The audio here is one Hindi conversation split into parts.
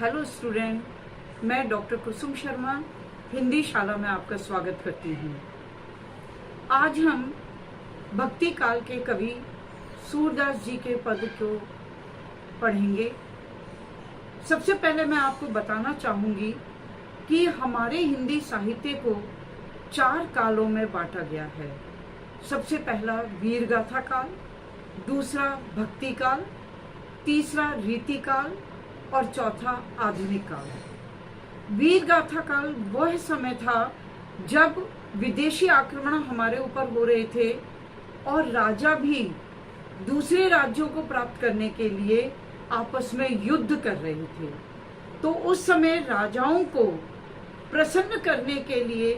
हेलो स्टूडेंट, मैं डॉक्टर कुसुम शर्मा हिंदी शाला में आपका स्वागत करती हूँ। आज हम भक्ति काल के कवि सूरदास जी के पद को पढ़ेंगे। सबसे पहले मैं आपको बताना चाहूँगी कि हमारे हिंदी साहित्य को 4 कालों में बांटा गया है। सबसे पहला वीर गाथा काल, दूसरा भक्ति काल, तीसरा रीति काल और चौथा आधुनिक काल। वीर गाथा काल वह समय था जब विदेशी आक्रमण हमारे ऊपर हो रहे थे और राजा भी दूसरे राज्यों को प्राप्त करने के लिए आपस में युद्ध कर रहे थे। तो उस समय राजाओं को प्रसन्न करने के लिए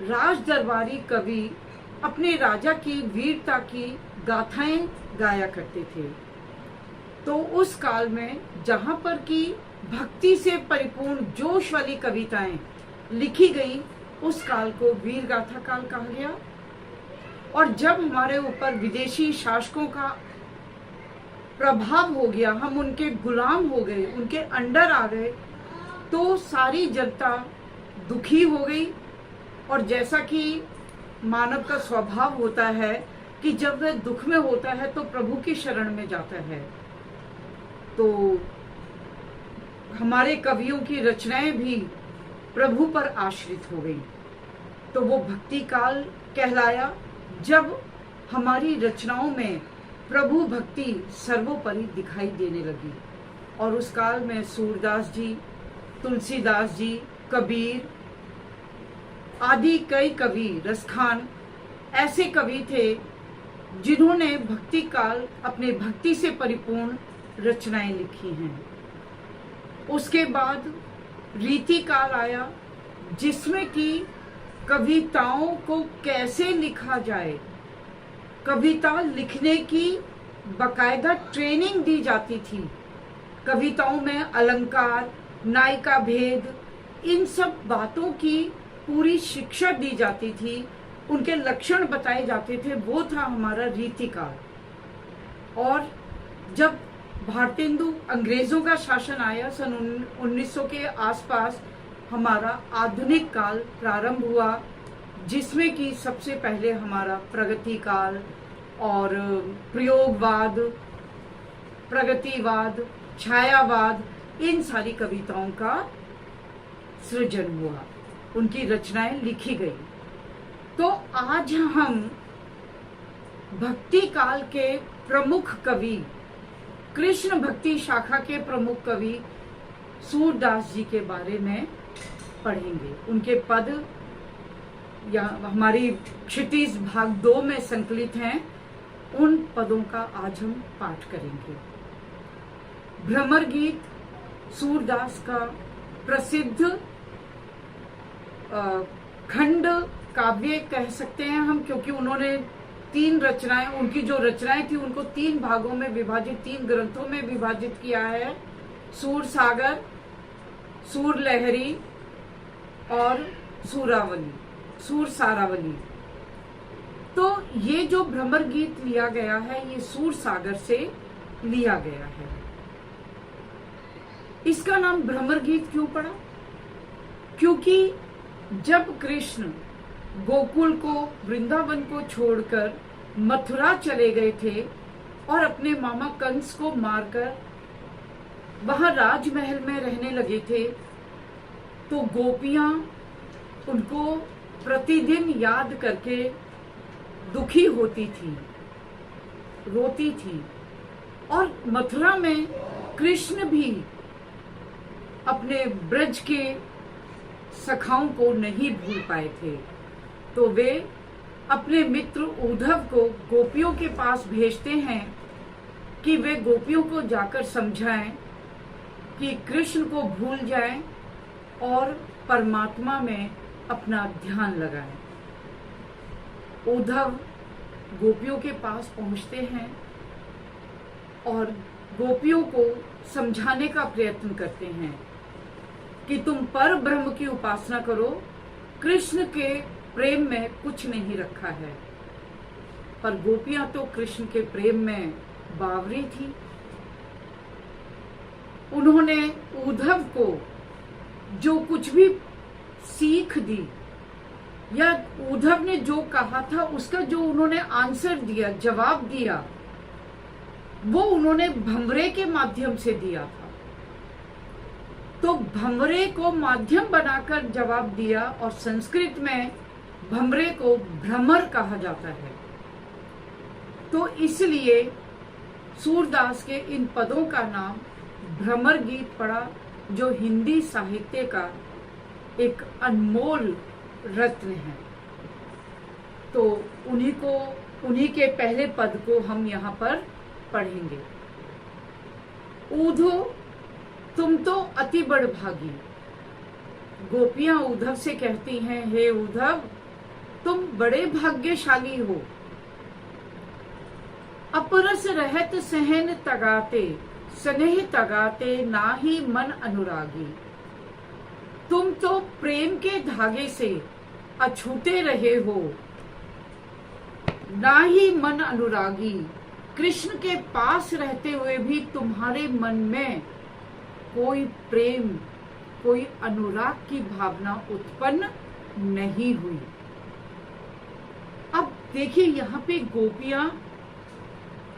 राज दरबारी कवि अपने राजा की वीरता की गाथाएं गाया करते थे। तो उस काल में जहां पर की भक्ति से परिपूर्ण जोश वाली कविताएं लिखी गई, उस काल को वीर गाथा काल कहा गया। और जब हमारे ऊपर विदेशी शासकों का प्रभाव हो गया, हम उनके गुलाम हो गए, उनके अंडर आ गए, तो सारी जनता दुखी हो गई। और जैसा कि मानव का स्वभाव होता है कि जब वह दुख में होता है तो प्रभु की शरण में जाता है, तो हमारे कवियों की रचनाएं भी प्रभु पर आश्रित हो गई। तो वो भक्ति काल कहलाया जब हमारी रचनाओं में प्रभु भक्ति सर्वोपरि दिखाई देने लगी। और उस काल में सूरदास जी, तुलसीदास जी, कबीर आदि कई कवि, रसखान ऐसे कवि थे जिन्होंने भक्ति काल अपने भक्ति से परिपूर्ण रचनाएं लिखी हैं। उसके बाद रीति काल आया जिसमें कि कविताओं को कैसे लिखा जाए, कविता लिखने की बकायदा ट्रेनिंग दी जाती थी। कविताओं में अलंकार, नायिका भेद, इन सब बातों की पूरी शिक्षा दी जाती थी, उनके लक्षण बताए जाते थे। वो था हमारा रीति काल। और जब भारतेंदु अंग्रेजों का शासन आया सन 1900 के आसपास, हमारा आधुनिक काल प्रारंभ हुआ, जिसमें कि सबसे पहले हमारा प्रगति काल और प्रयोगवाद, प्रगतिवाद, छायावाद, इन सारी कविताओं का सृजन हुआ, उनकी रचनाएं लिखी गई। तो आज हम भक्ति काल के प्रमुख कवि, कृष्ण भक्ति शाखा के प्रमुख कवि सूरदास जी के बारे में पढ़ेंगे। उनके पद या हमारी क्षितिज भाग 2 में संकलित हैं, उन पदों का आज हम पाठ करेंगे। भ्रमर गीत सूरदास का प्रसिद्ध खंड काव्य कह सकते हैं हम, क्योंकि उन्होंने 3 रचनाएं, उनकी जो रचनाएं थी उनको 3 भागों में विभाजित, 3 ग्रंथों में विभाजित किया है। सूर सागर, सूर लहरी और सूर सारावली। तो ये जो भ्रमर गीत लिया गया है, ये सूर सागर से लिया गया है। इसका नाम भ्रमर गीत क्यों पड़ा? क्योंकि जब कृष्ण गोकुल को, वृंदावन को छोड़कर मथुरा चले गए थे और अपने मामा कंस को मारकर वहां राजमहल में रहने लगे थे, तो गोपियां उनको प्रतिदिन याद करके दुखी होती थी, रोती थी। और मथुरा में कृष्ण भी अपने ब्रज के सखाओं को नहीं भूल पाए थे, तो वे अपने मित्र उद्धव को गोपियों के पास भेजते हैं कि वे गोपियों को जाकर समझाएं कि कृष्ण को भूल जाएं और परमात्मा में अपना ध्यान लगाएं। उद्धव गोपियों के पास पहुंचते हैं और गोपियों को समझाने का प्रयत्न करते हैं कि तुम पर ब्रह्म की उपासना करो, कृष्ण के प्रेम में कुछ नहीं रखा है। पर गोपियां तो कृष्ण के प्रेम में बावरी थी। उन्होंने उद्धव को जो कुछ भी सीख दी या उद्धव ने जो कहा था उसका जो उन्होंने आंसर दिया, जवाब दिया, वो उन्होंने भंवरे के माध्यम से दिया था। तो भंवरे को माध्यम बनाकर जवाब दिया और संस्कृत में भंवरे को भ्रमर कहा जाता है। तो इसलिए सूरदास के इन पदों का नाम भ्रमर गीत पड़ा, जो हिंदी साहित्य का एक अनमोल रत्न है। तो उन्हीं के पहले पद को हम यहाँ पर पढ़ेंगे। ऊधो तुम तो अति बड़भागी। गोपियां उद्धव से कहती हैं, हे उद्धव तुम बड़े भाग्यशाली हो। अपरस रहत सहन तगाते, स्नेह तगाते नाही मन अनुरागी। तुम तो प्रेम के धागे से अछूते रहे हो, ना ही मन अनुरागी। कृष्ण के पास रहते हुए भी तुम्हारे मन में कोई प्रेम, कोई अनुराग की भावना उत्पन्न नहीं हुई। अब देखिए यहाँ पे गोपियां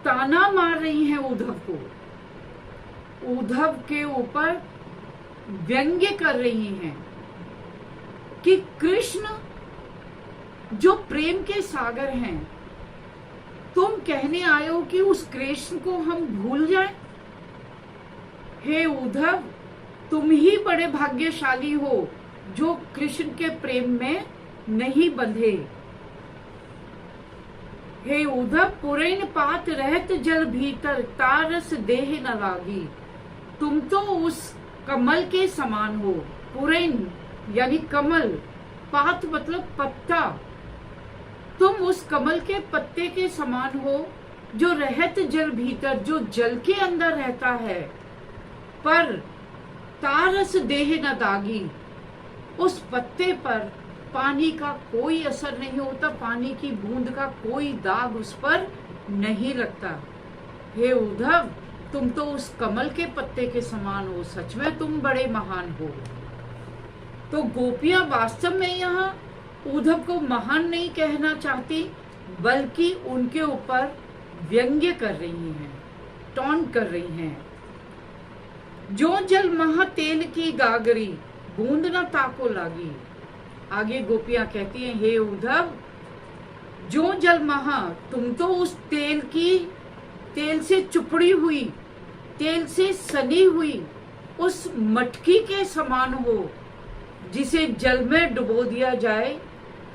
ताना मार रही हैं उद्धव को, उद्धव के ऊपर व्यंग्य कर रही हैं कि कृष्ण जो प्रेम के सागर हैं, तुम कहने आए हो कि उस कृष्ण को हम भूल जाएं। हे उद्धव तुम ही बड़े भाग्यशाली हो जो कृष्ण के प्रेम में नहीं बंधे। हे उद्धव पुरैन पात रहत जल भीतर, तारस देह न लागी। तुम तो उस कमल के समान हो। पुरैन यानी कमल, पात मतलब पत्ता। तुम उस कमल के पत्ते के समान हो जो रहत जल भीतर, जो जल के अंदर रहता है, पर तारस देह न दागी। उस पत्ते पर पानी का कोई असर नहीं होता, पानी की बूंद का कोई दाग उस पर नहीं लगता। हे उद्धव तुम तो उस कमल के पत्ते के समान हो, सच में तुम बड़े महान हो। तो गोपियां वास्तव में यहाँ उद्धव को महान नहीं कहना चाहती, बल्कि उनके ऊपर व्यंग्य कर रही हैं, टॉन्ट कर रही हैं। जो जल महा तेल की गागरी, बूंद न ताको लागी। आगे गोपियां कहती हैं, हे उद्धव जो जल महा, तुम तो उस तेल से चुपड़ी हुई, तेल से सनी हुई उस मटकी के समान हो, जिसे जल में डुबो दिया जाए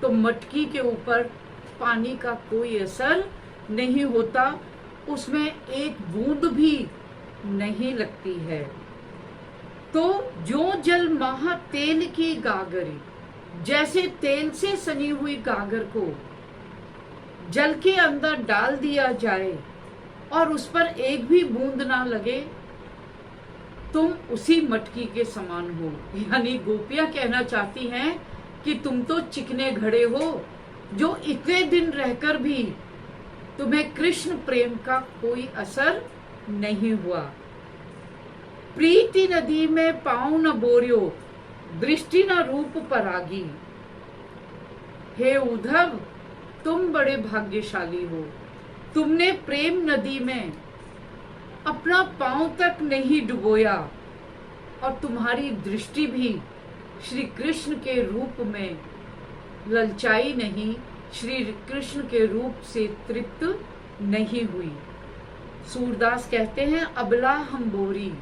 तो मटकी के ऊपर पानी का कोई असर नहीं होता, उसमें एक बूंद भी नहीं लगती है। तो जो जल महा तेल की गागरी, जैसे तेल से सनी हुई गागर को जल के अंदर डाल दिया जाए और उस पर एक भी बूंद ना लगे, तुम उसी मटकी के समान हो। यानी गोपियां कहना चाहती हैं कि तुम तो चिकने घड़े हो, जो इतने दिन रहकर भी तुम्हें कृष्ण प्रेम का कोई असर नहीं हुआ। प्रीति नदी में पाँव न बोरियो, दृष्टि न रूप परागी। हे उद्धव तुम बड़े भाग्यशाली हो, तुमने प्रेम नदी में अपना पांव तक नहीं डुबोया और तुम्हारी दृष्टि भी श्री कृष्ण के रूप में ललचाई नहीं, श्री कृष्ण के रूप से तृप्त नहीं हुई। सूरदास कहते हैं, अबला हम बोरी।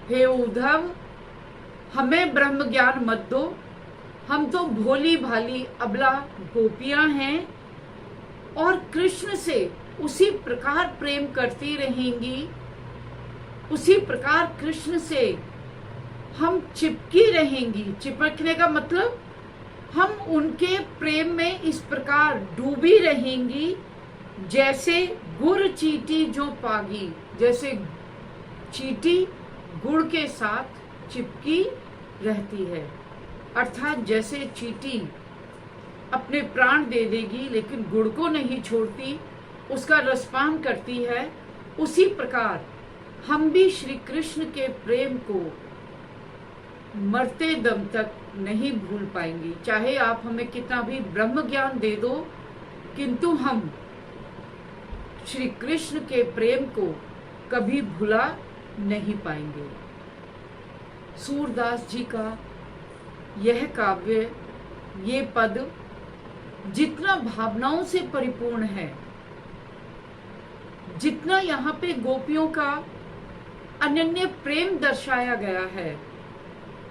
हे उद्धव हमें ब्रह्म ज्ञान मत दो, हम तो भोली भाली अबला गोपियां हैं और कृष्ण से उसी प्रकार प्रेम करती रहेंगी, उसी प्रकार कृष्ण से हम चिपकी रहेंगी। चिपकने का मतलब हम उनके प्रेम में इस प्रकार डूबी रहेंगी, जैसे गुड़ चींटी जो पागी, जैसे चींटी गुड़ के साथ चिपकी रहती है। अर्थात जैसे चींटी अपने प्राण दे देगी लेकिन गुड़ को नहीं छोड़ती, उसका रसपान करती है, उसी प्रकार हम भी श्री कृष्ण के प्रेम को मरते दम तक नहीं भूल पाएंगे। चाहे आप हमें कितना भी ब्रह्म ज्ञान दे दो, किंतु हम श्री कृष्ण के प्रेम को कभी भुला नहीं पाएंगे। सूरदास जी का यह काव्य, ये पद जितना भावनाओं से परिपूर्ण है, जितना यहाँ पे गोपियों का अनन्य प्रेम दर्शाया गया है,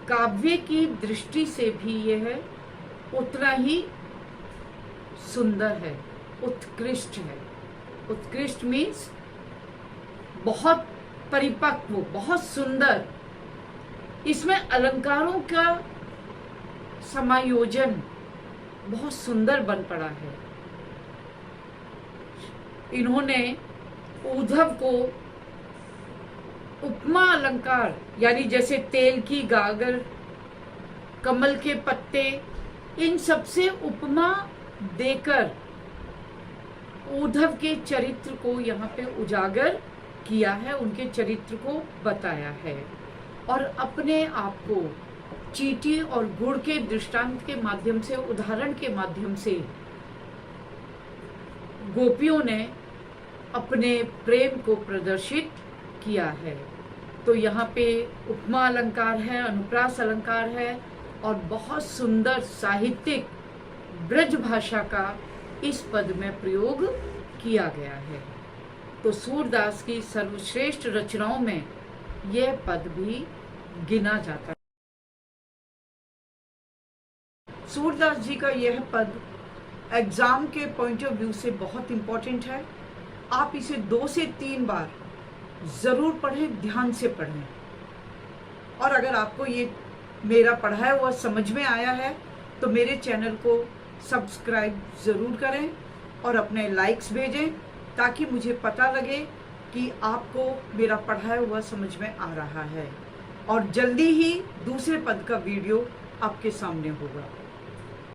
काव्य की दृष्टि से भी यह उतना ही सुंदर है, उत्कृष्ट है। उत्कृष्ट मीन्स बहुत परिपक्व, बहुत सुंदर। इसमें अलंकारों का समायोजन बहुत सुंदर बन पड़ा है। इन्होंने उद्धव को उपमा अलंकार, यानी जैसे तेल की गागर, कमल के पत्ते, इन सबसे उपमा देकर उद्धव के चरित्र को यहाँ पे उजागर किया है, उनके चरित्र को बताया है। और अपने आप को चींटी और गुड़ के दृष्टांत के माध्यम से, उदाहरण के माध्यम से गोपियों ने अपने प्रेम को प्रदर्शित किया है। तो यहाँ पे उपमा अलंकार है, अनुप्रास अलंकार है और बहुत सुंदर साहित्यिक ब्रज भाषा का इस पद में प्रयोग किया गया है। तो सूरदास की सर्वश्रेष्ठ रचनाओं में यह पद भी गिना जाता है। सूरदास जी का यह पद एग्जाम के पॉइंट ऑफ व्यू से बहुत इंपॉर्टेंट है। आप इसे 2 से 3 बार जरूर पढ़ें, ध्यान से पढ़ें। और अगर आपको ये मेरा पढ़ाया हुआ समझ में आया है तो मेरे चैनल को सब्सक्राइब जरूर करें और अपने लाइक्स भेजें, ताकि मुझे पता लगे कि आपको मेरा पढ़ाया हुआ समझ में आ रहा है। और जल्दी ही दूसरे पद का वीडियो आपके सामने होगा।